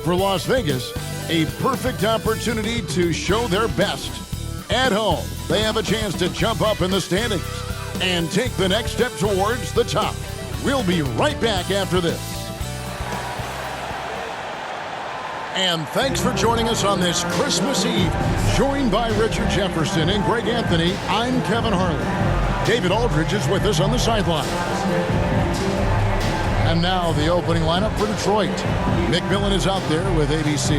For Las Vegas, a perfect opportunity to show their best. At home, they have a chance to jump up in the standings and take the next step towards the top. We'll be right back after this. And thanks for joining us on this Christmas Eve. Joined by Richard Jefferson and Greg Anthony, I'm Kevin Harlan. David Aldridge is with us on the sideline. And now the opening lineup for Detroit. McMillan is out there with ABC.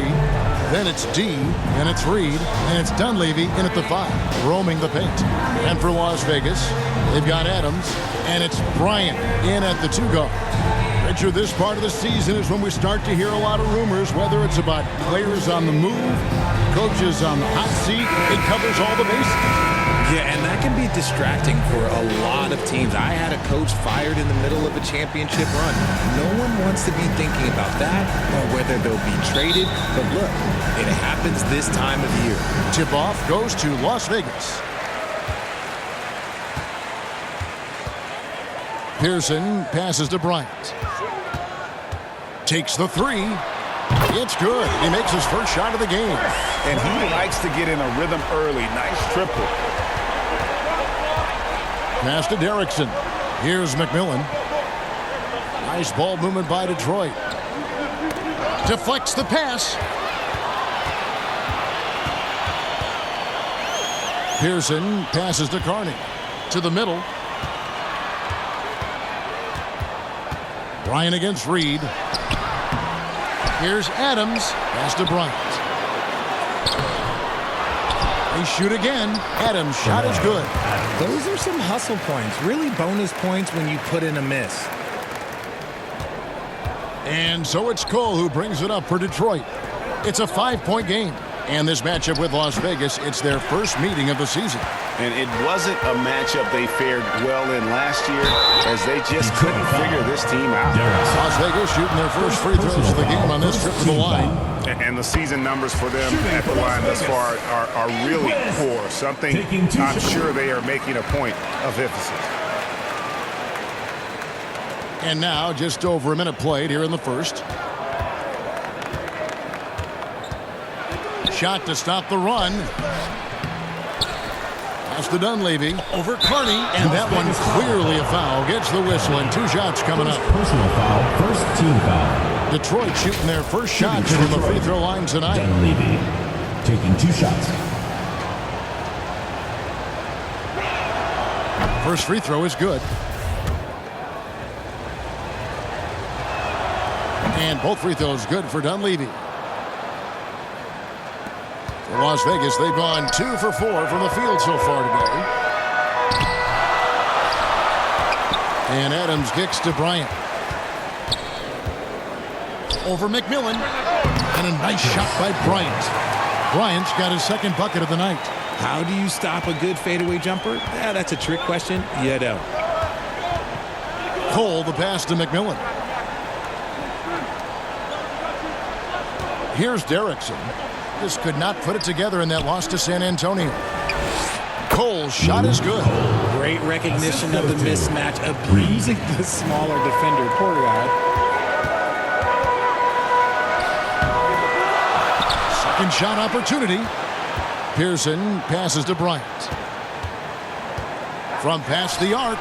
Then it's D, and it's Reed, and it's Dunleavy in at the 5, roaming the paint. And for Las Vegas, they've got Adams, and it's Bryant in at the 2 guard. Richard, this part of the season is when we start to hear a lot of rumors, whether it's about players on the move, coaches on the hot seat. It covers all the bases. Yeah, and that can be distracting for a lot of teams. I had a coach fired in the middle of a championship run. No one wants to be thinking about that or whether they'll be traded. But look, it happens this time of year. Tip-off goes to Las Vegas. Pearson passes to Bryant. Takes the 3. It's good. He makes his first shot of the game. And he likes to get in a rhythm early. Nice triple. Pass to Derrickson. Here's McMillan. Nice ball movement by Detroit. Deflects the pass. Pearson passes to Carney. To the middle. Bryant against Reed. Here's Adams. Pass to Bryant. They shoot again. Adams' shot is good. Those are some hustle points. Really bonus points when you put in a miss. And so it's Cole who brings it up for Detroit. It's a 5-point game. And this matchup with Las Vegas, it's their first meeting of the season. And it wasn't a matchup they fared well in last year, as they just couldn't figure this team out. Las Vegas shooting their first free throws of the game on this trip to the line. And the season numbers for them at the line thus far are really poor. Something I'm sure they are making a point of emphasis. And now just over a minute played here in the first. Shot to stop the run. Pass to Dunleavy over Carney, and that one clearly a foul. Gets the whistle, and 2 shots coming up. Personal foul, first team foul. Detroit shooting their first shots from the free throw line tonight. Dunleavy taking 2 shots. First free throw is good. And both free throws good for Dunleavy. For Las Vegas, they've gone 2 for 4 from the field so far today. And Adams kicks to Bryant. Over McMillan. And a nice shot by Bryant. Bryant's got his second bucket of the night. How do you stop a good fadeaway jumper? Yeah, that's a trick question. You don't. Cole, the pass to McMillan. Here's Derrickson. Just could not put it together in that loss to San Antonio. Cole's shot is good. Great recognition of the mismatch, abusing the smaller defender. Poor guy. Second shot opportunity. Pearson passes to Bryant. From past the arc.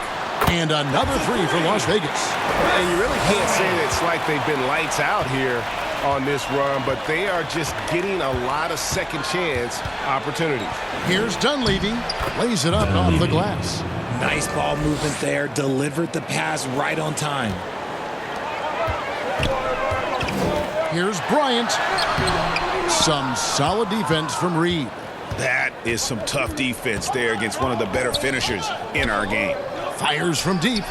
And another 3 for Las Vegas. And you really can't say that it's like they've been lights out here on this run, but they are just getting a lot of second chance opportunities. Here's Dunleavy. Lays it up and off the glass. Nice ball movement there. Delivered the pass right on time. Here's Bryant. Some solid defense from Reed. That is some tough defense there against one of the better finishers in our game. Fires from deep.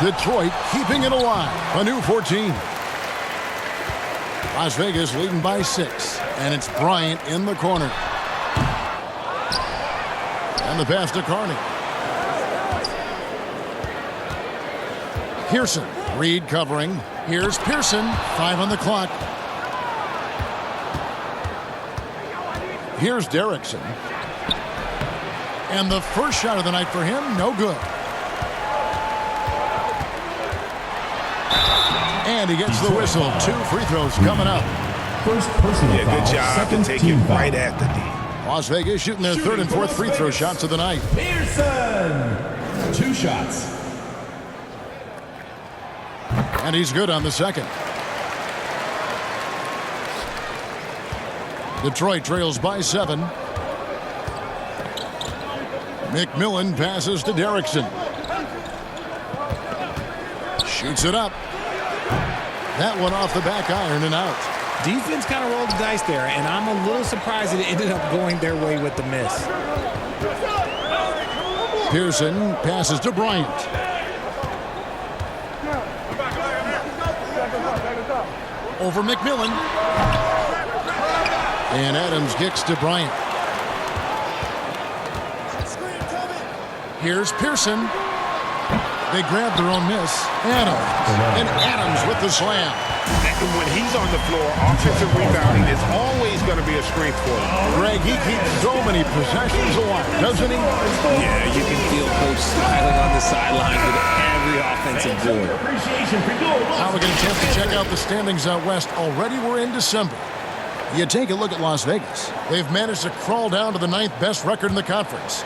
Detroit keeping it alive. A new 14. Las Vegas leading by 6. And it's Bryant in the corner. And the pass to Carney. Pearson. Reed covering. Here's Pearson. 5 on the clock. Here's Derrickson. And the first shot of the night for him, no good. And And he gets the whistle. 2 free throws coming up. First personal Yeah, foul. good job to Second take team it foul. right at the D. Las Vegas shooting their 3rd and 4th free throw shots of the night. Pearson. 2 shots. And he's good on the second. Detroit trails by 7. McMillan passes to Derrickson. Shoots it up. That one off the back iron and out. Defense kind of rolled the dice there, and I'm a little surprised that it ended up going their way with the miss. Pearson passes to Bryant. Over McMillan. And Adams kicks to Bryant. Here's Pearson. They grab their own miss. Adams. And Adams with the slam. And when he's on the floor, offensive rebounding is always going to be a strength for him. Greg, he keeps so many possessions alive, doesn't he? Yeah, you can feel Coach smiling on the sideline with every offensive board. Now we're getting a chance to check out the standings out west. Already we're in December. You take a look at Las Vegas. They've managed to crawl down to the 9th best record in the conference.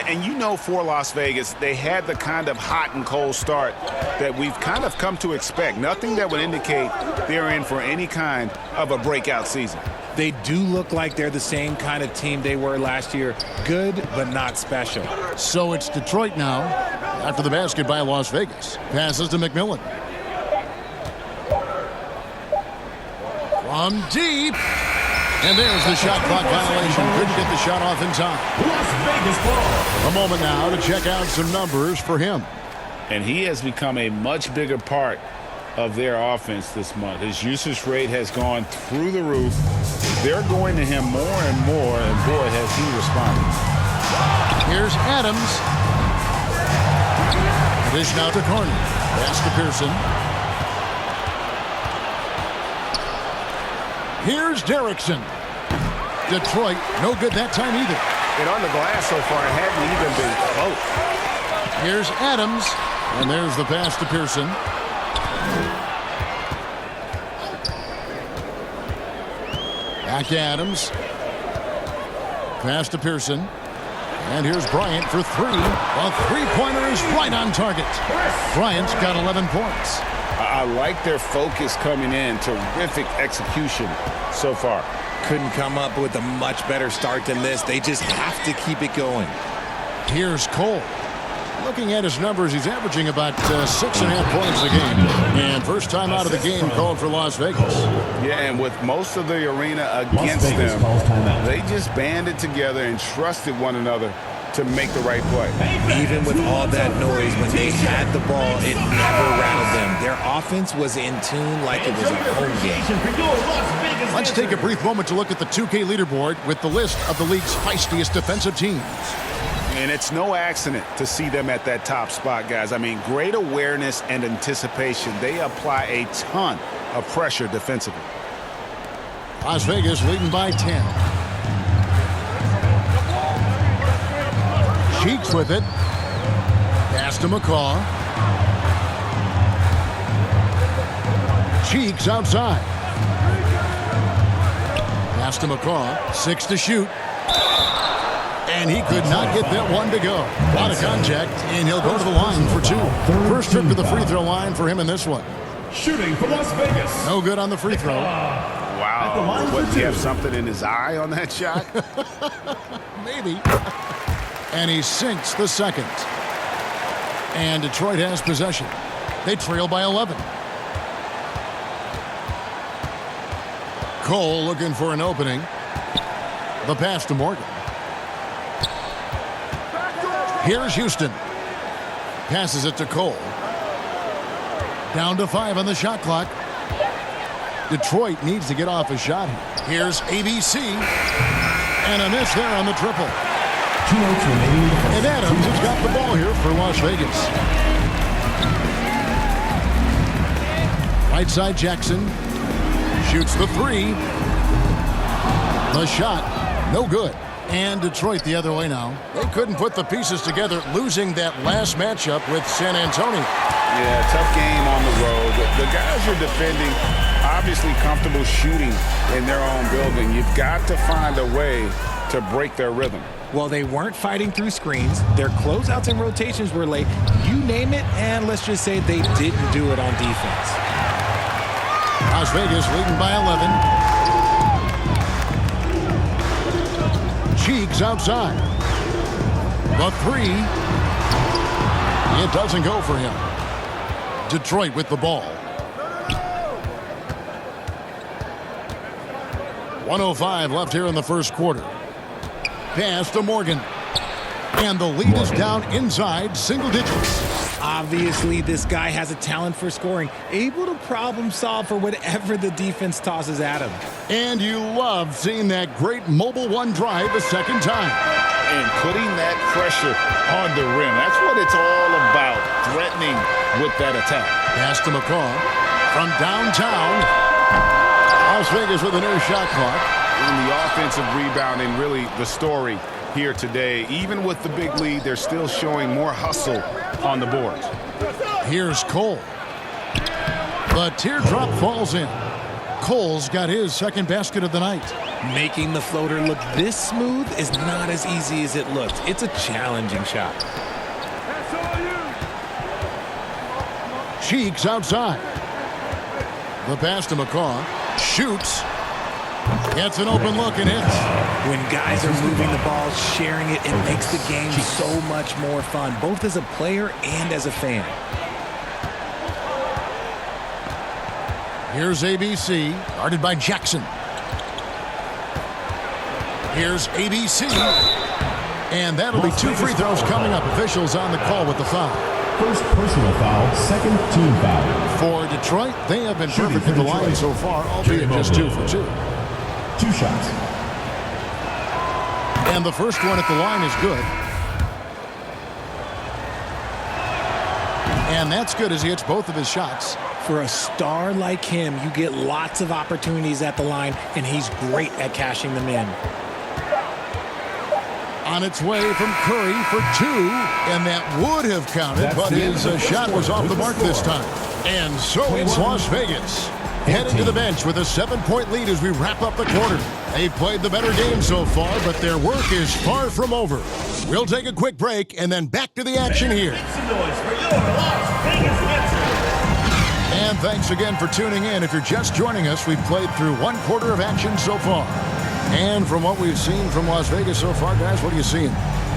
And you know, for Las Vegas, they had the kind of hot and cold start that we've kind of come to expect. Nothing that would indicate they're in for any kind of a breakout season. They do look like they're the same kind of team they were last year. Good, but not special. So it's Detroit now. After the basket by Las Vegas. Passes to McMillan. From deep. And there's the shot clock violation. Couldn't get the shot off in time. Las Vegas ball. A moment now to check out some numbers for him. And he has become a much bigger part of their offense this month. His usage rate has gone through the roof. They're going to him more and more, and boy, has he responded. Here's Adams. Dish now to Carney. Pass to Pearson. Here's Derrickson. Detroit, no good that time either. And on the glass so far, it hadn't even been close. Here's Adams. And there's the pass to Pearson. Back to Adams. Pass to Pearson. And here's Bryant for 3. A three-pointer is right on target. Bryant's got 11 points. I like their focus coming in. Terrific execution so far. Couldn't come up with a much better start than this. They just have to keep it going. Here's Cole. Looking at his numbers, he's averaging about 6.5 points a game. And first time out of the game called for Las Vegas. Yeah, and with most of the arena against them, they just banded together and trusted one another to make the right play. Even with all that noise, when they had the ball, it never rattled them. Their offense was in tune like it was a home game. Let's take a brief moment to look at the 2K leaderboard with the list of the league's feistiest defensive teams. And it's no accident to see them at that top spot, guys. I mean, great awareness and anticipation. They apply a ton of pressure defensively. Las Vegas leading by 10. Cheeks with it. Pass to McCaw. Cheeks outside. Pass to McCaw. 6 to shoot. And he could not get that one to go. Out of contact, and he'll go to the line for 2. First trip to the free throw line for him in this one. Shooting for Las Vegas. No good on the free throw. Wow. What, do you have something in his eye on that shot? Maybe. And he sinks the second. And Detroit has possession. They trail by 11. Cole looking for an opening. The pass to Morgan. Here's Houston. Passes it to Cole. Down to 5 on the shot clock. Detroit needs to get off a shot. Here's ABC. And a miss there on the triple. 2 minutes remaining. And Adams has got the ball here for Las Vegas. Right side Jackson. Shoots the 3. The shot, no good. And Detroit the other way now. They couldn't put the pieces together, losing that last matchup with San Antonio. Yeah, tough game on the road. The guys you're defending, obviously comfortable shooting in their own building. You've got to find a way to break their rhythm. Well, they weren't fighting through screens. Their closeouts and rotations were late. You name it, and let's just say they didn't do it on defense. Las Vegas leading by 11. Cheeks outside. The three. It doesn't go for him. Detroit with the ball. 1:05 left here in the first quarter. Pass to Morgan. And the lead is down inside single digits. Obviously, this guy has a talent for scoring, able to problem solve for whatever the defense tosses at him. And you love seeing that great mobile one drive a second time. And putting that pressure on the rim. That's what it's all about, threatening with that attack. Pass to McCaw from downtown. Las Vegas with a new shot clock. In the offensive rebounding, really the story here today. Even with the big lead, they're still showing more hustle on the boards. Here's Cole. The teardrop falls in. Cole's got his second basket of the night. Making the floater look this smooth is not as easy as it looks. It's a challenging shot. Cheeks outside. The pass to McCaw. Shoots. Gets an open look and hits. When guys are moving the ball, sharing it, it makes the game so much more fun, both as a player and as a fan. Here's ABC, guarded by Jackson. Here's ABC. And that'll be two free throws coming up. Officials on the call with the foul. First personal foul, second team foul. For Detroit, they have been perfect at the line so far, albeit just 2 for 2. 2 shots. And the first one at the line is good. And that's good as he hits both of his shots. For a star like him, you get lots of opportunities at the line, and he's great at cashing them in. On its way from Curry for 2, and that would have counted, but his shot was off the mark this time. And so it's Las Vegas, heading to the bench with a 7-point lead as we wrap up the quarter. They've played the better game so far, but their work is far from over. We'll take a quick break and then back to the action here. And thanks again for tuning in. If you're just joining us, we've played through 1 quarter of action so far. And from what we've seen from Las Vegas so far, guys, what are you seeing?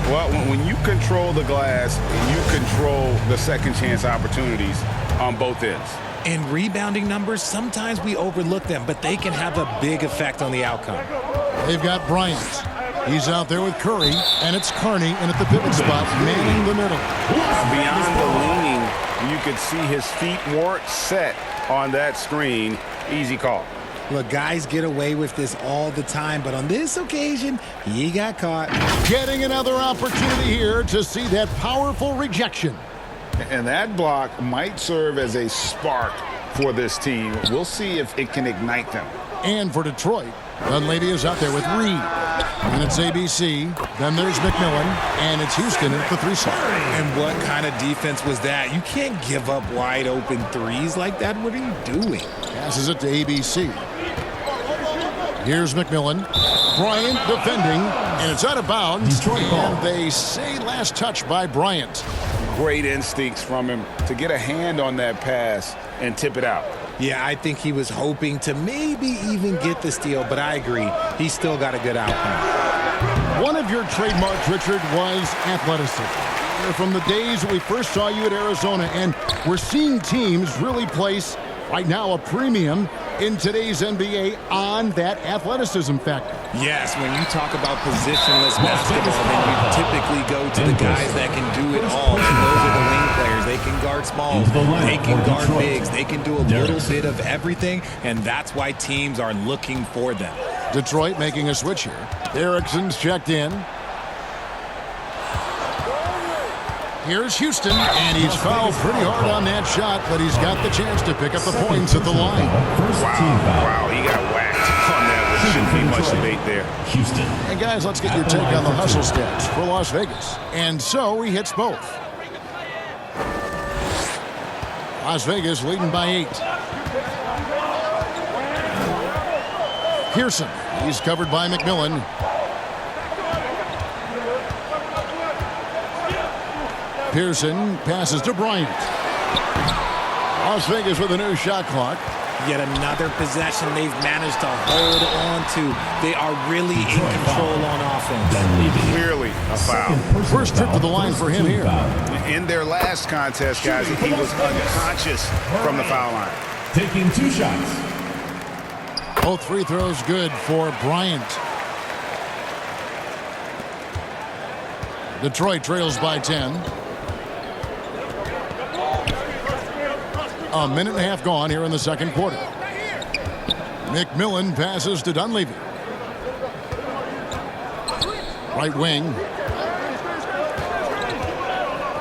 Well, when you control the glass and you control the second chance opportunities on both ends. And rebounding numbers, sometimes we overlook them, but they can have a big effect on the outcome. They've got Bryant. He's out there with Curry, and it's Carney, and at the pivot spot, manning the middle. Beyond the leaning, you could see his feet weren't set on that screen. Easy call. Look, guys get away with this all the time, but on this occasion, he got caught. Getting another opportunity here to see that powerful rejection. And that block might serve as a spark for this team. We'll see if it can ignite them. And for Detroit, Dunleavy is out there with Reed. And it's ABC. Then there's McMillan. And it's Houston at the 3 slot. And what kind of defense was that? You can't give up wide open threes like that. What are you doing? Passes it to ABC. Here's McMillan. Bryant defending. And it's out of bounds. And they say last touch by Bryant. Great instincts from him to get a hand on that pass and tip it out. Yeah, I think he was hoping to maybe even get the steal, but I agree. He still got a good outcome. One of your trademarks, Richard, was athleticism. From the days that we first saw you at Arizona, and we're seeing teams really place, right now, a premium in today's NBA on that athleticism factor. Yes, when you talk about positionless basketball, then you typically go to the guys that can do it all. And those are the wing players. They can guard smalls. They can guard bigs. They can do a little bit of everything, and that's why teams are looking for them. Detroit making a switch here. Erickson's checked in. Here's Houston, and he's fouled pretty hard on that shot, but he's got the chance to pick up the points at the line. Wow, he got whacked on that. There shouldn't be much debate there. Houston. Hey, guys, let's get your take on the hustle stats for Las Vegas. And so he hits both. Las Vegas leading by 8. Pearson, he's covered by McMillan. Pearson passes to Bryant. Las Vegas with a new shot clock. Yet another possession they've managed to hold on to. They are really in control on offense. Clearly a foul. First trip to the line for him here. In their last contest, guys, he was unconscious from the foul line. Taking 2 shots. Both free throws good for Bryant. Detroit trails by 10. A minute and a half gone here in the second quarter. McMillan passes to Dunleavy. Right wing.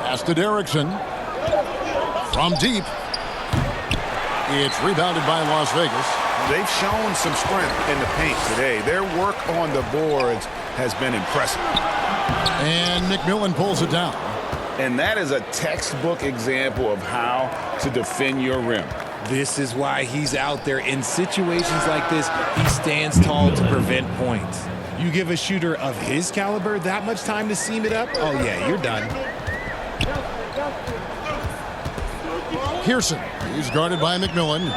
Pass to Derrickson. From deep. It's rebounded by Las Vegas. They've shown some strength in the paint today. Their work on the boards has been impressive. And McMillan pulls it down. And that is a textbook example of how to defend your rim. This is why he's out there. In situations like this, he stands tall to prevent points. You give a shooter of his caliber that much time to seam it up, oh yeah, you're done. Pearson, he's guarded by McMillan.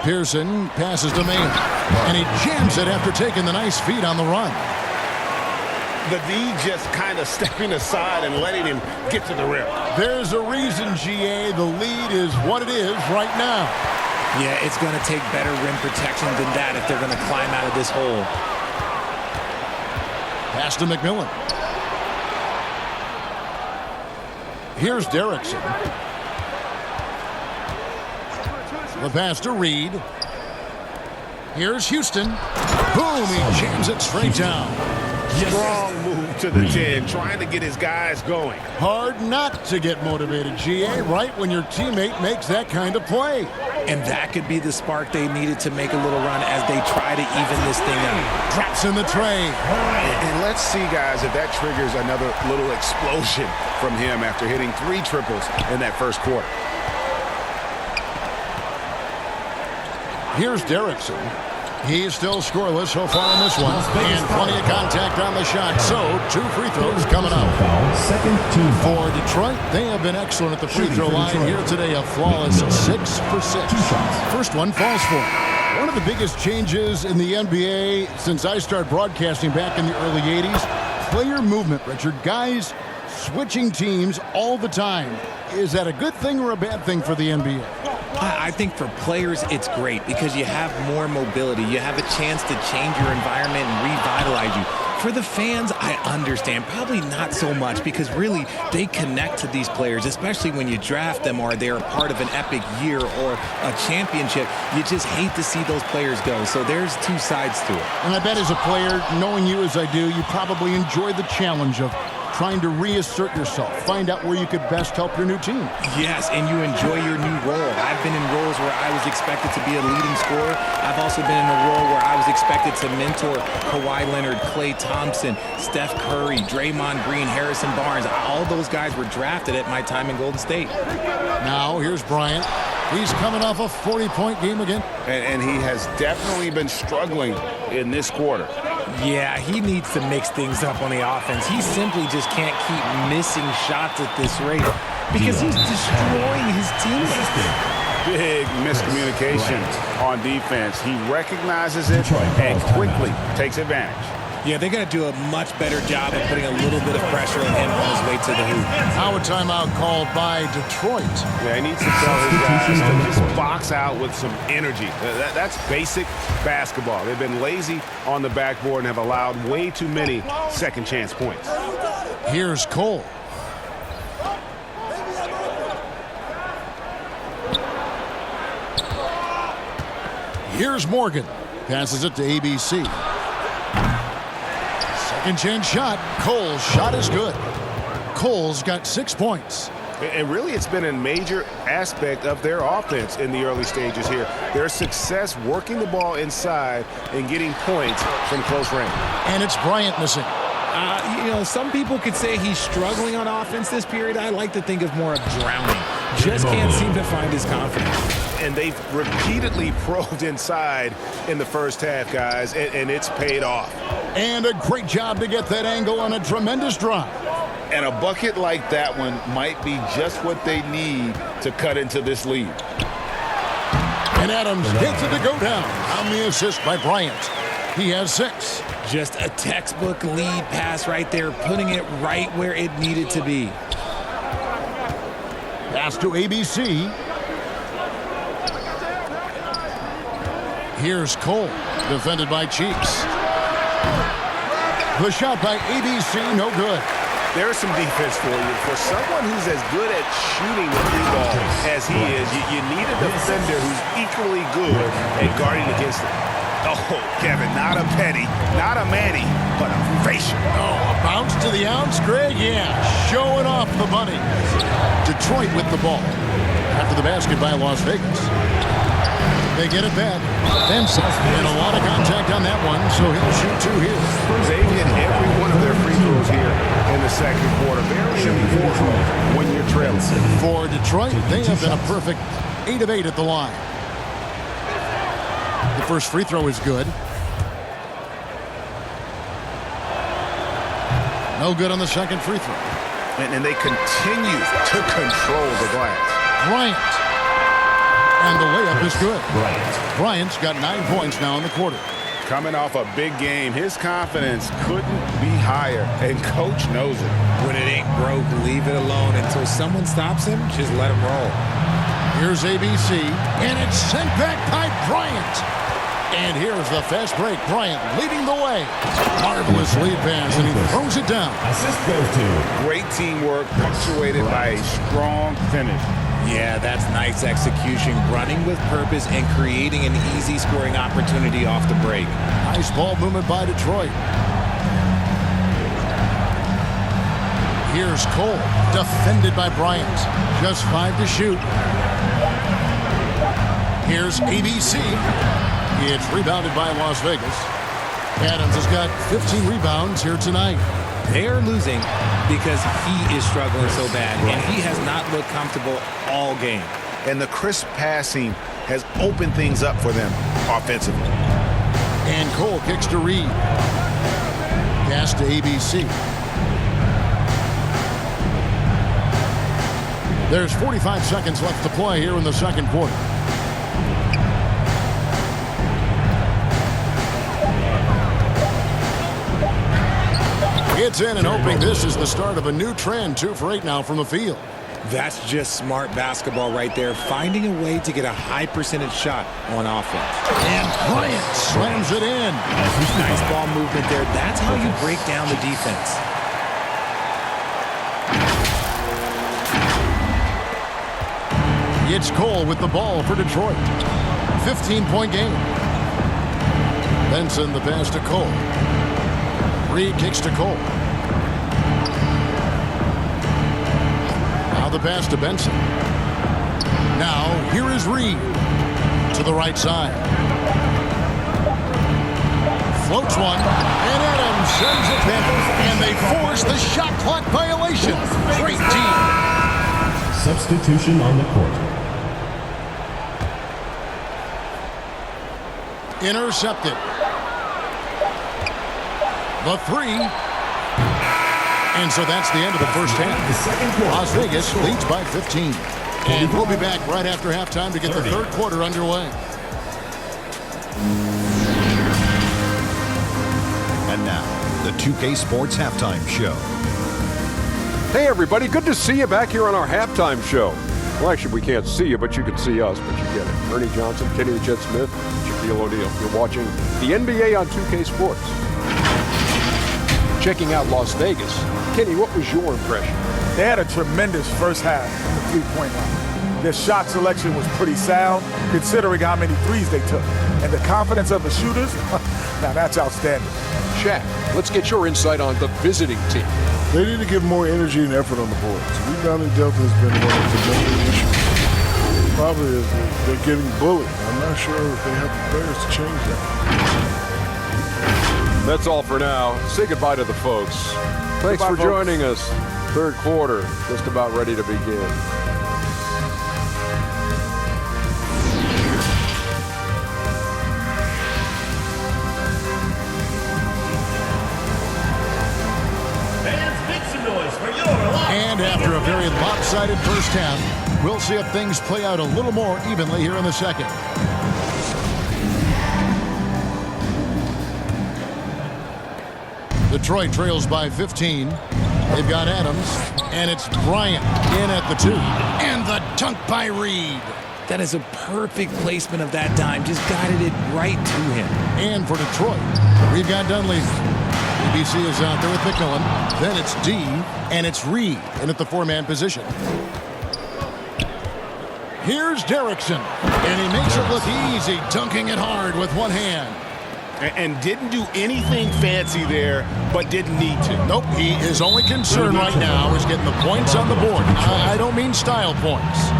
Pearson passes to Mayer. And he jams it after taking the nice feed on the run. The D just kind of stepping aside and letting him get to the rim. There's a reason, GA, the lead is what it is right now. Yeah, it's going to take better rim protection than that if they're going to climb out of this hole. Pass to McMillan. Here's Derrickson. The pass to Reed. Here's Houston. Boom, he jams it straight down. Strong move to the 10, trying to get his guys going. Hard not to get motivated, GA, right when your teammate makes that kind of play. And that could be the spark they needed to make a little run as they try to even this thing out. Drops in the tray. And let's see, guys, if that triggers another little explosion from him after hitting 3 triples in that first quarter. Here's Derrickson. He's still scoreless so far in this one. And plenty of contact on the shot. So, 2 free throws coming up. Second team foul. For Detroit, they have been excellent at the free throw line here today. A flawless 6 for 6. First one falls for him. One of the biggest changes in the NBA since I started broadcasting back in the early 80s, player movement, Richard. Guys switching teams all the time. Is that a good thing or a bad thing for the NBA? I think for players, it's great because you have more mobility. You have a chance to change your environment and revitalize you. For the fans, I understand. Probably not so much because really they connect to these players, especially when you draft them or they're a part of an epic year or a championship. You just hate to see those players go. So there's 2 sides to it. And I bet as a player, knowing you as I do, you probably enjoy the challenge of trying to reassert yourself, find out where you could best help your new team. Yes, and you enjoy your new role. I've been in roles where I was expected to be a leading scorer. I've also been in a role where I was expected to mentor Kawhi Leonard, Klay Thompson, Steph Curry, Draymond Green, Harrison Barnes. All those guys were drafted at my time in Golden State. Now, here's Bryant. He's coming off a 40-point game again. And he has definitely been struggling in this quarter. Yeah, he needs to mix things up on the offense. He simply just can't keep missing shots at this rate because he's destroying his teammates. Big miscommunication on defense. He recognizes it and quickly takes advantage. Yeah, they got to do a much better job of putting a little bit of pressure on him on his way to the hoop. Now a timeout called by Detroit. Yeah, he needs to tell his guys to just box out with some energy. That's basic basketball. They've been lazy on the backboard and have allowed way too many second chance points. Here's Cole. Here's Morgan. Passes it to ABC. Second chance shot. Cole's shot is good. Cole's got 6 points. And really, it's been a major aspect of their offense in the early stages here. Their success working the ball inside and getting points from close range. And it's Bryant missing. You know, some people could say he's struggling on offense this period. I like to think of more of drowning. just can't seem to find his confidence. And they've repeatedly probed inside in the first half, guys, and it's paid off. And a great job to get that angle on a tremendous drive. And a bucket like that one might be just what they need to cut into this lead. And Adams gets it to go down on the assist by Bryant. He has 6. Just a textbook lead pass right there, putting it right where it needed to be. Pass to ABC. Here's Cole, defended by Cheeks. The shot by ABC, no good. There's some defense for you. For someone who's as good at shooting the three ball as he is, you need a defender who's equally good at guarding against it. Oh, Kevin, not a Petty, not a Manny, but a facial. Oh, a bounce to the ounce, Greg? Yeah, showing off the bunny. Detroit with the ball. After the basket by Las Vegas. They get it back. Benson, and a lot of contact on that one, so he'll shoot 2 here. They've hit every one of their free throws here in the second quarter. Very important when you're trailing. For Detroit, they have been a perfect 8 of 8 at the line. The first free throw is good. No good on the second free throw. And they continue to control the glass. Bryant. And the layup is good. Bryant's got 9 points now in the quarter. Coming off a big game, his confidence couldn't be higher, and Coach knows it. When it ain't broke, leave it alone until someone stops him. Just let him roll. Here's ABC, and it's sent back by Bryant. And here's the fast break. Bryant leading the way. Marvelous lead pass, and he throws it down. Assist goes to. Great teamwork punctuated by a strong finish. Yeah, that's nice execution, running with purpose and creating an easy scoring opportunity off the break. Nice ball movement by Detroit. Here's Cole, defended by Bryant. Just 5 to shoot. Here's ABC. It's rebounded by Las Vegas. Adams has got 15 rebounds here tonight. They're losing because he is struggling so bad, and he has not looked comfortable all game. And the crisp passing has opened things up for them offensively. And Cole kicks to Reed. Pass to ABC. There's 45 seconds left to play here in the second quarter. It's in and hoping this is the start of a new trend. 2 for 8 now from the field. That's just smart basketball right there, finding a way to get a high percentage shot on offense. And Bryant slams it in. Nice ball movement there. That's how you break down the defense. It's Cole with the ball for Detroit. 15-point game. Benson the pass to Cole. Reed kicks to Cole. Now the pass to Benson. Now here is Reed to the right side. Floats one, and Adams sends it back, and they force the shot clock violation. Great team. Substitution on the court. Intercepted. The 3. And so that's the end of the first half. Las Vegas leads by 15. And we'll be back right after halftime to get the third quarter underway. And now, the 2K Sports Halftime Show. Hey everybody, good to see you back here on our halftime show. Well, actually, we can't see you, but you can see us, but you get it. Ernie Johnson, Kenny the Jet Smith, Shaquille O'Neal. You're watching the NBA on 2K Sports. Checking out Las Vegas. Kenny, what was your impression? They had a tremendous first half on the three-point line. Their shot selection was pretty sound, considering how many threes they took. And the confidence of the shooters, now that's outstanding. Shaq, let's get your insight on the visiting team. They need to give more energy and effort on the boards. Rebounding delta has been one of the main issues. Probably is they're getting bullied. I'm not sure if they have the players to change that. That's all for now. Say goodbye to the folks. Thanks for joining us. Third quarter, just about ready to begin. one-sided first half. We'll see if things play out a little more evenly here in the second. Detroit trails by 15. They've got Adams, and it's Bryant in at the 2. And the dunk by Reed. That is a perfect placement of that dime. Just guided it right to him. And for Detroit, we've got Dunleavy. ABC is out there with McMillan. Then it's D, and it's Reed in at the 4-man position. Here's Derrickson, and he makes it look easy, dunking it hard with one hand. And didn't do anything fancy there, but didn't need to. Nope, his only concern right now is getting the points on the board. I don't mean style points.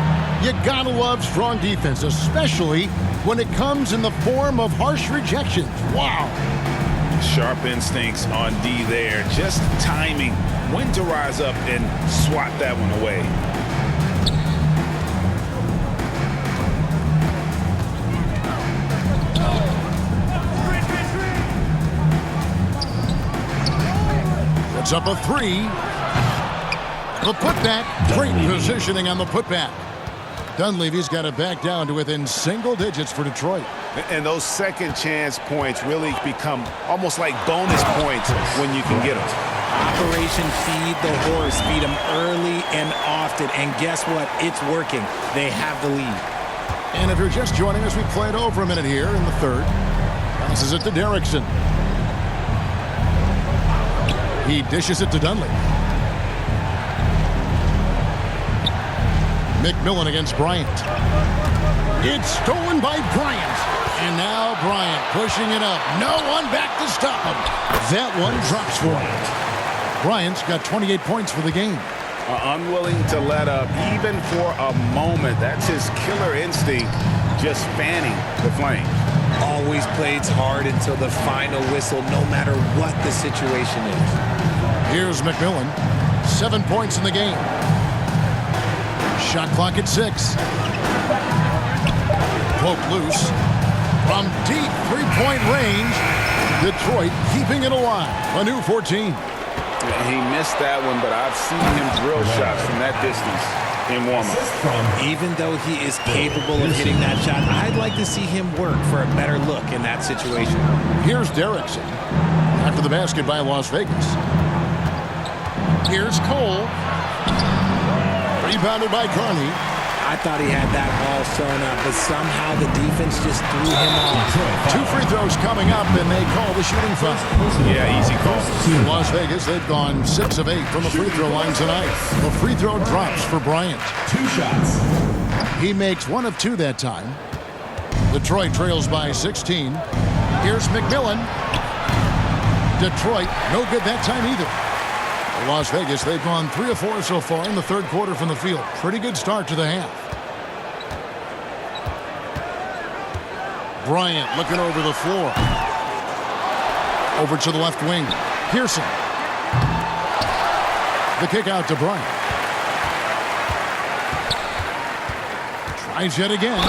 You gotta love strong defense, especially when it comes in the form of harsh rejections. Wow. Sharp instincts on D there. Just timing when to rise up and swat that one away. It's up a 3. The putback. Great positioning on the putback. Dunleavy's got it back down to within single digits for Detroit. And those second chance points really become almost like bonus points when you can get them. Operation Feed the Horse. Feed them early and often. And guess what? It's working. They have the lead. And if you're just joining us, we played over a minute here in the third. Passes it to Derrickson. He dishes it to Dunleavy. McMillan against Bryant. It's stolen by Bryant. And now Bryant pushing it up. No one back to stop him. That one drops for him. Bryant's got 28 points for the game. Unwilling to let up even for a moment. That's his killer instinct, just fanning the flames. Always plays hard until the final whistle, no matter what the situation is. Here's McMillan. 7 points in the game. Shot clock at 6. Poke loose. From deep three-point range, Detroit keeping it alive. A new 14. He missed that one, but I've seen him drill shots from that distance in warm-up. Even though he is capable of hitting that shot, I'd like to see him work for a better look in that situation. Here's Derrickson. After the basket by Las Vegas. Here's Cole. Rebounded by Carney. I thought he had that ball sewn up, but somehow the defense just threw him off. 2 free throws coming up, and they call the shooting foul. Yeah, easy call. In Las Vegas, they've gone 6 of 8 from the free throw line tonight. The free throw drops for Bryant. 2 shots. He makes 1 of 2 that time. Detroit trails by 16. Here's McMillan. Detroit, no good that time either. Las Vegas, they've gone 3 of 4 so far in the third quarter from the field. Pretty good start to the half. Bryant looking over the floor. Over to the left wing. Pearson. The kick out to Bryant. Tries yet again.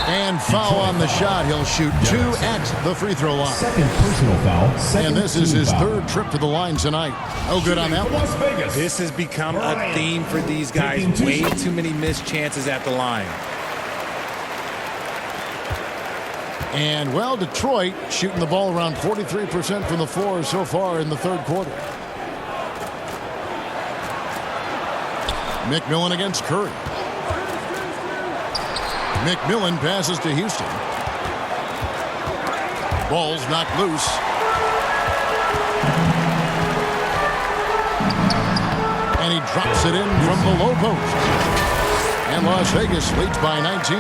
And foul on the shot. He'll shoot 2 at the free throw line. Second personal foul. And this is his third trip to the line tonight. No good on that one. This has become a theme for these guys. Way too many missed chances at the line. And, well, Detroit shooting the ball around 43% from the floor so far in the third quarter. McMillan against Curry. McMillan passes to Houston. Ball's knocked loose. And he drops it in from the low post. And Las Vegas leads by 19.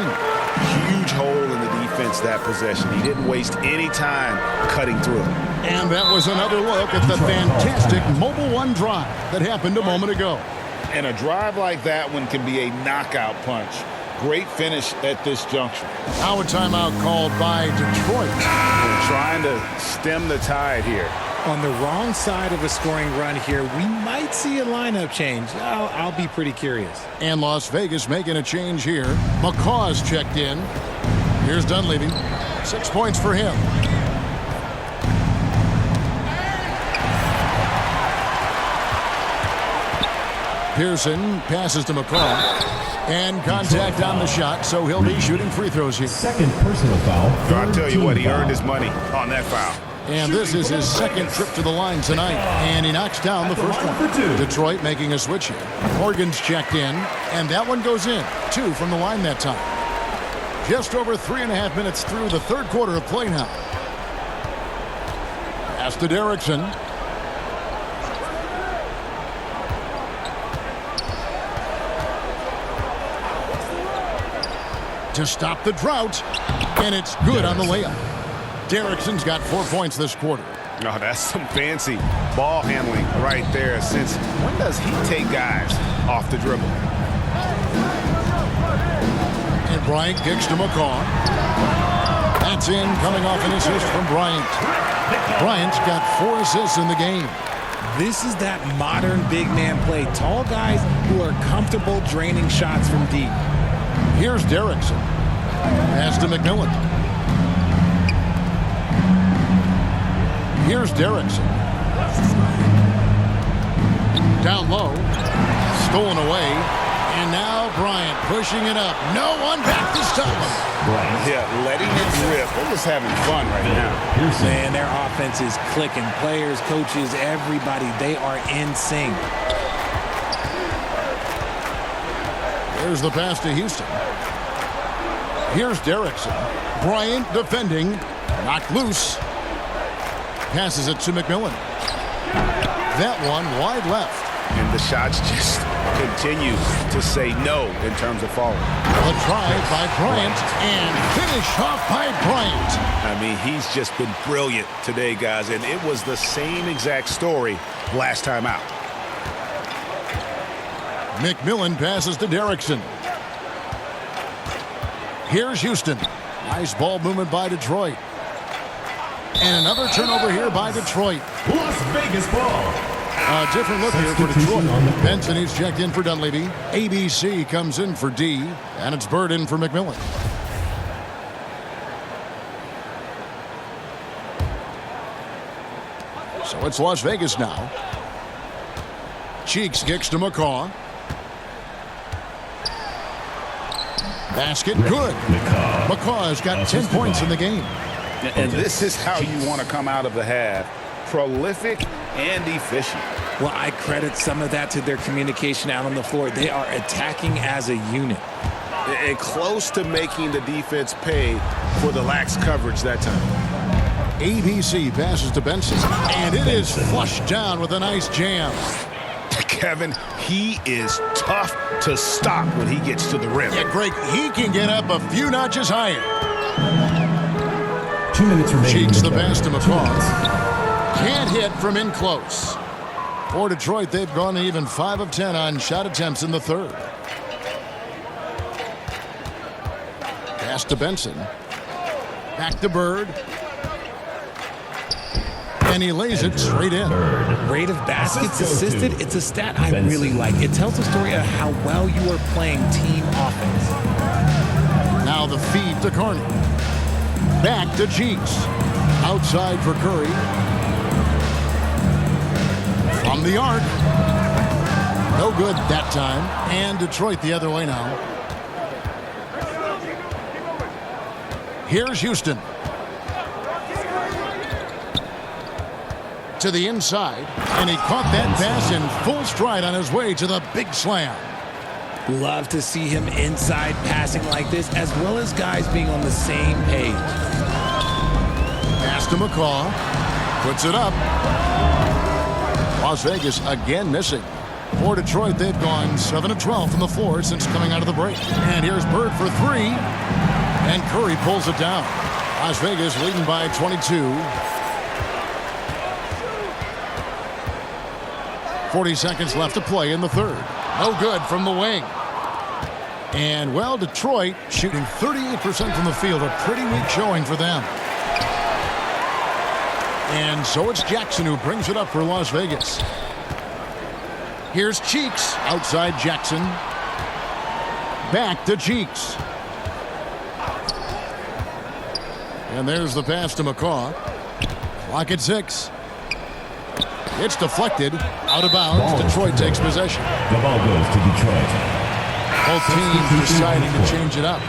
Huge hole in the defense that possession. He didn't waste any time cutting through it. And that was another look at the fantastic Mobile One drive that happened a moment ago. And a drive like that one can be a knockout punch. Great finish at this juncture. Now a timeout called by Detroit. They're trying to stem the tide here. On the wrong side of a scoring run here, we might see a lineup change. I'll be pretty curious. And Las Vegas making a change here. McCaw's checked in. Here's Dunleavy. 6 points for him. Pearson passes to McCall. And contact on the shot, so he'll be shooting free throws here. Second personal foul. I'll tell you what, he earned his foul. money on that foul. And this is his second trip to the line tonight. And he knocks down the first one. Detroit making a switch here. Morgan's checked in, and that one goes in. 2 from the line that time. Just over 3.5 minutes through the third quarter of play now. Pass to Derrickson. To stop the drought, and it's good on the layup. Derrickson's got 4 points this quarter. Oh, that's some fancy ball handling right there. Since when does he take guys off the dribble? And Bryant kicks to McCall. That's in, coming off an assist from Bryant. Bryant's got 4 assists in the game. This is that modern big man play. Tall guys who are comfortable draining shots from deep. Here's Derrickson. Pass to McMillan. Here's Derrickson. Down low. Stolen away. And now Bryant pushing it up. No one back to stop him. Yeah, letting it rip. They're just having fun right now. Man, their offense is clicking. Players, coaches, everybody, they are in sync. There's the pass to Houston. Here's Derrickson. Bryant defending. Knocked loose. Passes it to McMillan. That one wide left. And the shots just continue to say no in terms of falling. A drive by Bryant and finish off by Bryant. I mean, he's just been brilliant today, guys, and it was the same exact story last time out. McMillan passes to Derrickson. Here's Houston. Nice ball movement by Detroit. And another turnover here by Detroit. Las Vegas ball. A different look here for Detroit. Benson is checked in for Dunleavy. ABC comes in for D. And it's Bird in for McMillan. So it's Las Vegas now. Cheeks kicks to McCaw. Basket good. McCaw has got 10 points in the game. And this is how you want to come out of the half. Prolific and efficient. Well, I credit some of that to their communication out on the floor. They are attacking as a unit. And close to making the defense pay for the lax coverage that time. ABC passes to Benson. And it is flushed down with a nice jam. Kevin, he is tough to stop when he gets to the rim. Yeah, Greg, he can get up a few notches higher. 2 minutes remaining. Cheeks the pass to McCaw. Can't hit from in close. For Detroit, they've gone even 5 of 10 on shot attempts in the third. Pass to Benson. Back to Bird. And he lays it straight in. Rate of baskets assisted, it's a stat I really like. It tells the story of how well you are playing team offense. Now the feed to Carney. Back to Cheeks. Outside for Curry. From the arc. No good that time. And Detroit the other way now. Here's Houston. To the inside. And he caught that pass in full stride on his way to the big slam. Love to see him inside passing like this, as well as guys being on the same page. Pass to McCaw. Puts it up. Las Vegas again missing. For Detroit, they've gone 7 of 12 from the floor since coming out of the break. And here's Bird for 3. And Curry pulls it down. Las Vegas leading by 22. 40 seconds left to play in the third. No good from the wing. And, well, Detroit shooting 38% from the field. A pretty weak showing for them. And so it's Jackson who brings it up for Las Vegas. Here's Cheeks. Outside Jackson. Back to Cheeks. And there's the pass to McCaw. Clock at 6. It's deflected, out of bounds. Detroit takes possession. The ball goes to Detroit. Both teams deciding to change it up.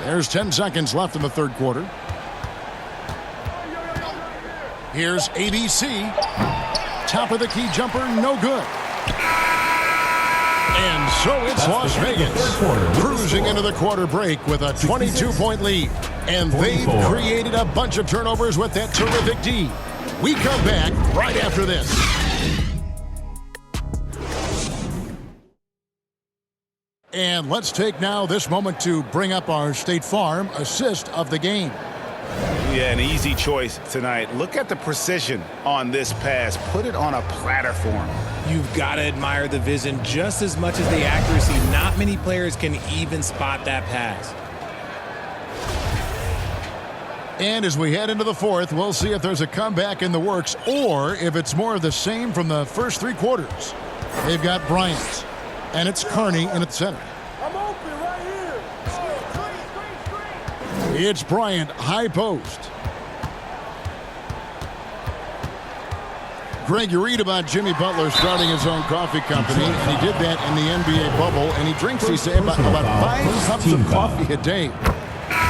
There's 10 seconds left in the third quarter. Here's ABC. Top of the key jumper, no good. And so it's Las Vegas cruising into the quarter break with a 22-point lead. And they've created a bunch of turnovers with that terrific D. We come back right after this. And let's take now this moment to bring up our State Farm assist of the game. Yeah, an easy choice tonight. Look at the precision on this pass. Put it on a platter for him. You've got to admire the vision just as much as the accuracy. Not many players can even spot that pass. And as we head into the fourth, we'll see if there's a comeback in the works or if it's more of the same from the first three quarters. They've got Bryant, and it's Kearney in at center. I'm open right here. It's Bryant, high post. Greg, you read about Jimmy Butler starting his own coffee company, and he did that in the NBA bubble, and he drinks, he said, about 5 cups of coffee a day.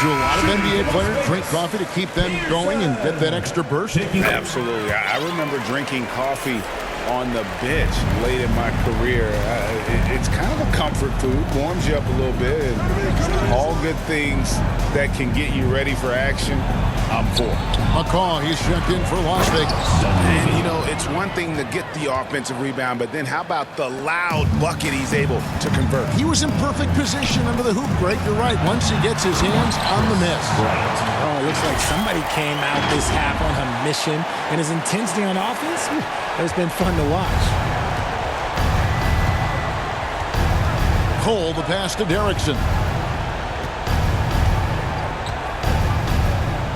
Do a lot of NBA players drink coffee to keep them going and get that extra burst? Absolutely. I remember drinking coffee on the bench late in my career. It's kind of a comfort food, warms you up a little bit, and all good things that can get you ready for action, I'm for. McCaw, he's checked in for Las Vegas. And, you know, it's one thing to get the offensive rebound, but then how about the loud bucket he's able to convert? He was in perfect position under the hoop, Greg. You're right. Once he gets his hands on the miss. Oh, it looks like somebody came out this half on a mission, and his intensity on offense, it's been fun to watch. Cole, the pass to Derrickson.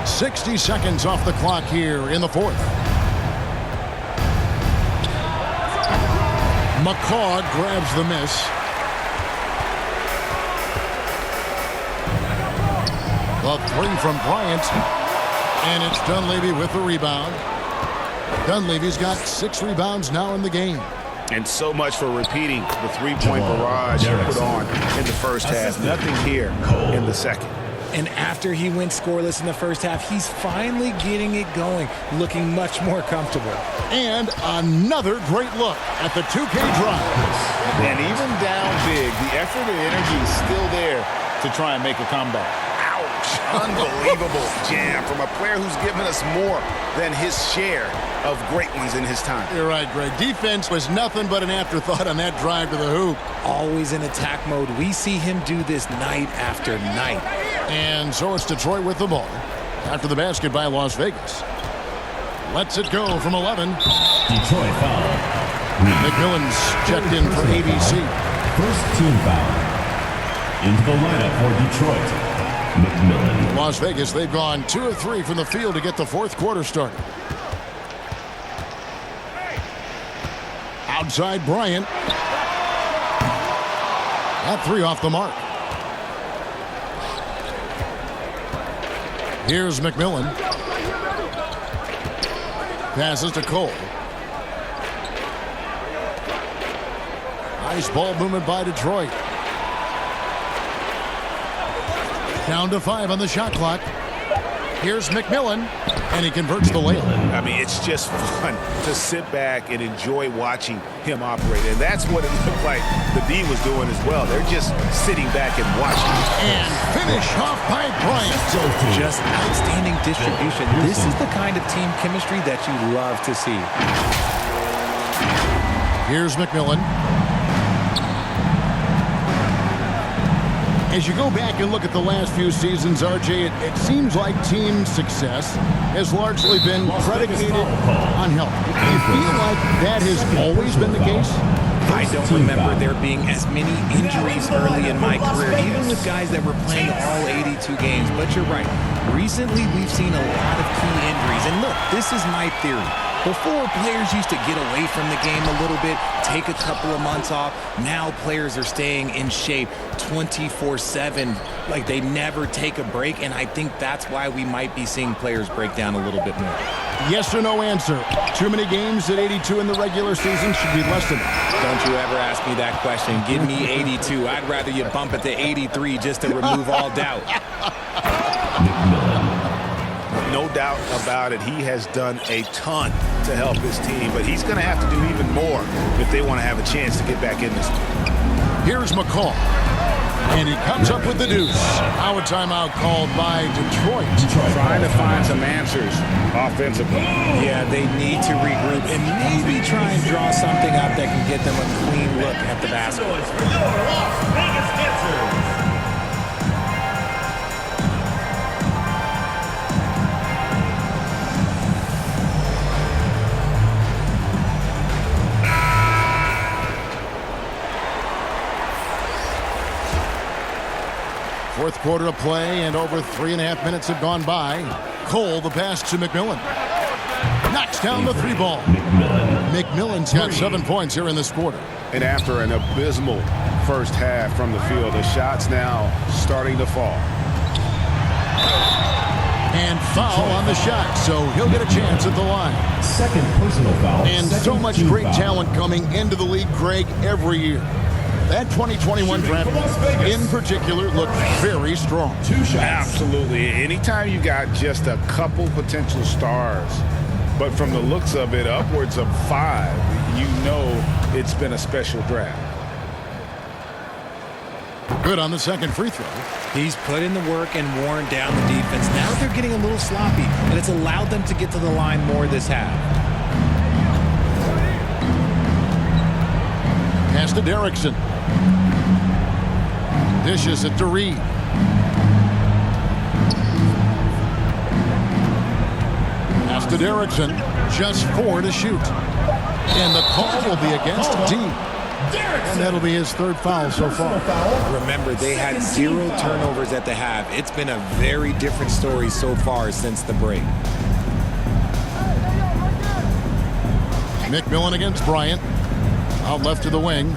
60 seconds off the clock here in the fourth. McCaw grabs the miss. The three from Bryant. And it's Dunleavy with the rebound. Dunleavy's got 6 rebounds now in the game. And so much for repeating the three-point barrage he put on in the first half. Nothing here in the second. And after he went scoreless in the first half, he's finally getting it going, looking much more comfortable. And another great look at the 2K drive. And even down big, the effort and energy is still there to try and make a comeback. Ouch. Unbelievable jam from a player who's given us more than his share of great ones in his time. You're right, Greg. Defense was nothing but an afterthought on that drive to the hoop. Always in attack mode. We see him do this night after night. And so it's Detroit with the ball. After the basket by Las Vegas. Lets it go from 11. Detroit foul. McMillan's checked in for ABC. First team foul. Into the lineup for Detroit, McMillan. Las Vegas, they've gone 2 of 3 from the field to get the fourth quarter started. Outside Bryant. That 3 off the mark. Here's McMillan. Passes to Cole. Nice ball movement by Detroit. Down to 5 on the shot clock. Here's McMillan, and he converts the layup. I mean, it's just fun to sit back and enjoy watching him operate. And that's what it looked like the D was doing as well. They're just sitting back and watching. And finish off by Bryant. Just outstanding distribution. This is the kind of team chemistry that you love to see. Here's McMillan. As you go back and look at the last few seasons, RJ, it seems like team success has largely been predicated on health. Do you feel like that has always been the case? I don't remember there being as many injuries early in my career, even with guys that were playing all 82 games. But you're right. Recently, we've seen a lot of key injuries. And look, this is my theory. Before, players used to get away from the game a little bit, take a couple of months off. Now players are staying in shape 24/7, like they never take a break, and I think that's why we might be seeing players break down a little bit more. Yes or no answer. Too many games at 82 in the regular season should be less than that. Don't you ever ask me that question. Give me 82. I'd rather you bump it to 83 just to remove all doubt. No doubt about it. He has done a ton to help his team, but he's going to have to do even more if they want to have a chance to get back in this. Here's McCall. And he comes up with the deuce. Now a timeout called by Detroit. Trying to find some answers offensively. Yeah, they need to regroup and maybe try and draw something up that can get them a clean look at the basket. Fourth quarter of play, and over 3.5 minutes have gone by. Cole, the pass to McMillan. Knocks down the three ball. McMillan's got 7 points here in this quarter. And after an abysmal first half from the field, the shots now starting to fall. And foul on the shot, so he'll get a chance at the line. Second personal foul. And so much great talent coming into the league, Greg, every year. That 2021 draft in particular looked very strong. Absolutely. Anytime you got just a couple potential stars, but from the looks of it, upwards of 5, you know it's been a special draft. Good on the second free throw. He's put in the work and worn down the defense. Now they're getting a little sloppy, and it's allowed them to get to the line more this half. Pass to Derrickson. Dishes it to Reed. Pass to Derrickson. Just 4 to shoot. And the call will be against D. And that'll be his 3rd foul so far. Remember, they had 0 turnovers at the half. It's been a very different story so far since the break. McMillan against Bryant. Out left to the wing.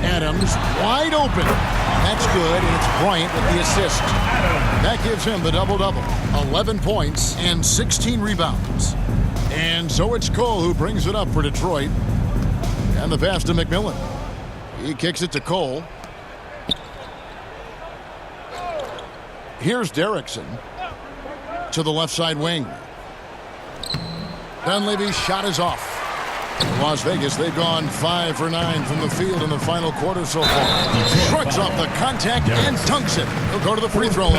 Adams wide open. That's good, and it's Bryant with the assist. That gives him the double-double. 11 points and 16 rebounds. And so it's Cole who brings it up for Detroit. And the pass to McMillan. He kicks it to Cole. Here's Derrickson to the left side wing. Dunleavy's shot is off. Las Vegas, they've gone 5 for 9 from the field in the final quarter so far. Shrugs off the contact and dunks it. He'll go to the free throw line.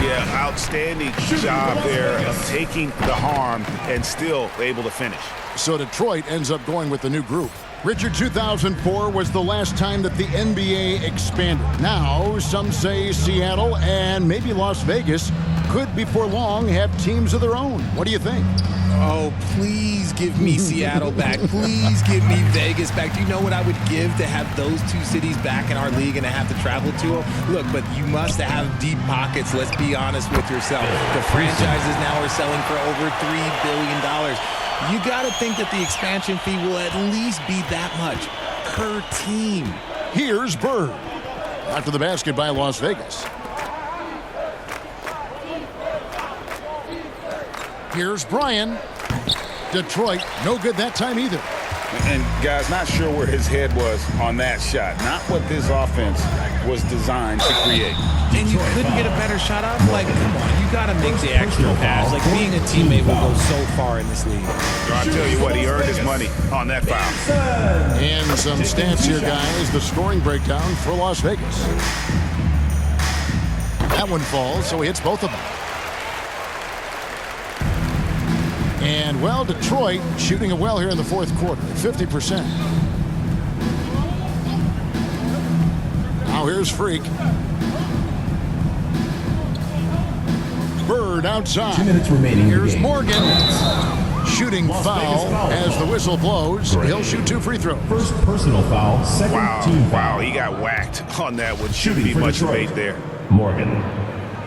Yeah, outstanding job there of taking the harm and still able to finish. So Detroit ends up going with the new group. Richard, 2004 was the last time that the NBA expanded. Now, some say Seattle and maybe Las Vegas could before long have teams of their own. What do you think? Oh, please give me Seattle back. Please give me Vegas back. Do you know what I would give to have those 2 cities back in our league and to have to travel to them? Look, but you must have deep pockets. Let's be honest with yourself. The franchises now are selling for over $3 billion. You got to think that the expansion fee will at least be that much per team. Here's Bird. After the basket by Las Vegas. Here's Bryan. Detroit, no good that time either. And guys, not sure where his head was on that shot. Not what this offense was designed to create. And you couldn't get a better shot up? Like, come on, you got to make the extra pass. Like, being a teammate will go so far in this league. I'll tell you what, he earned his money on that foul. And some stats here, guys. The scoring breakdown for Las Vegas. That one falls, so he hits both of them. And, well, Detroit shooting it well here in the fourth quarter, 50%. Now here's Freak. Bird outside. 2 minutes remaining. Here's Morgan. Shooting foul as the whistle blows. He'll shoot 2 free throws. First personal foul, second team foul. Wow, he got whacked on that one. Shouldn't be much debate there. Morgan.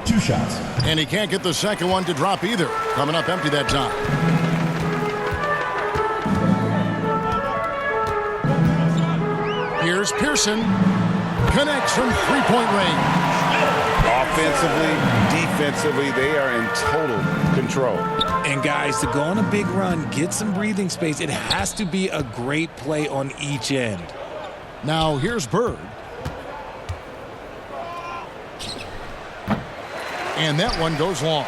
2 shots. And he can't get the second one to drop either. Coming up empty that time. Here's Pearson. Connects from three-point range. Offensively, defensively, they are in total control. And guys, to go on a big run, get some breathing space, it has to be a great play on each end. Now here's Bird. And that one goes long.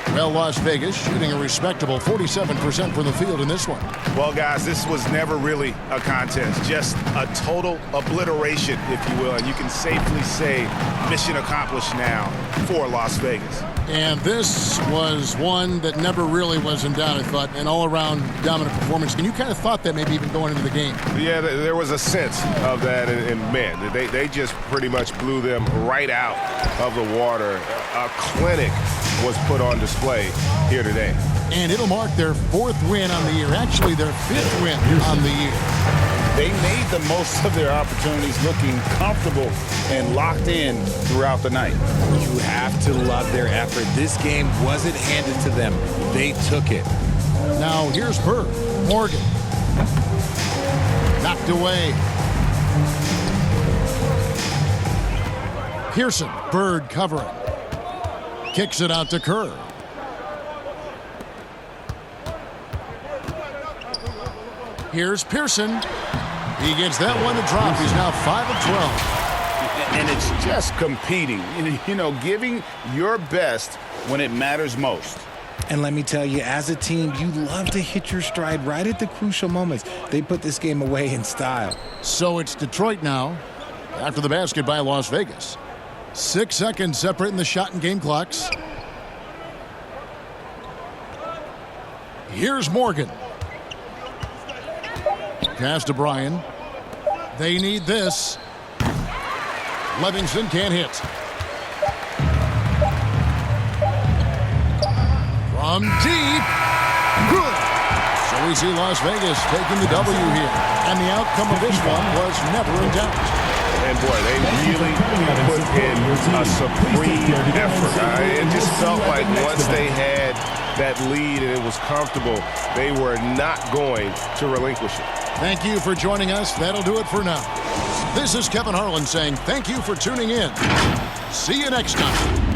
Well, Las Vegas shooting a respectable 47% from the field in this one. Well, guys, this was never really a contest, just a total obliteration, if you will. And you can safely say mission accomplished now for Las Vegas. And this was one that never really was in doubt, I thought, an all-around dominant performance. And you kind of thought that maybe even going into the game. Yeah, there was a sense of that, and man, they just pretty much blew them right out of the water. A clinic was put on display here today. And it'll mark their 4th win on the year, actually their 5th win on the year. They made the most of their opportunities, looking comfortable and locked in throughout the night. You have to love their effort. This game wasn't handed to them. They took it. Now here's Bird. Morgan. Knocked away. Pearson. Bird covering. Kicks it out to Kerr. Here's Pearson. He gets that one to drop. He's now 5 of 12. And it's just competing, you know, giving your best when it matters most. And let me tell you, as a team, you love to hit your stride right at the crucial moments. They put this game away in style. So it's Detroit now after the basket by Las Vegas. 6 seconds separating the shot and game clocks. Here's Morgan. Pass to Bryan. They need this. Livingston can't hit. From deep. Good. So we see Las Vegas taking the W here. And the outcome of this one was never in doubt. And boy, they really put in a supreme effort. It just felt like once they had that lead and it was comfortable, they were not going to relinquish it. Thank you for joining us. That'll do it for now. This is Kevin Harlan saying thank you for tuning in. See you next time.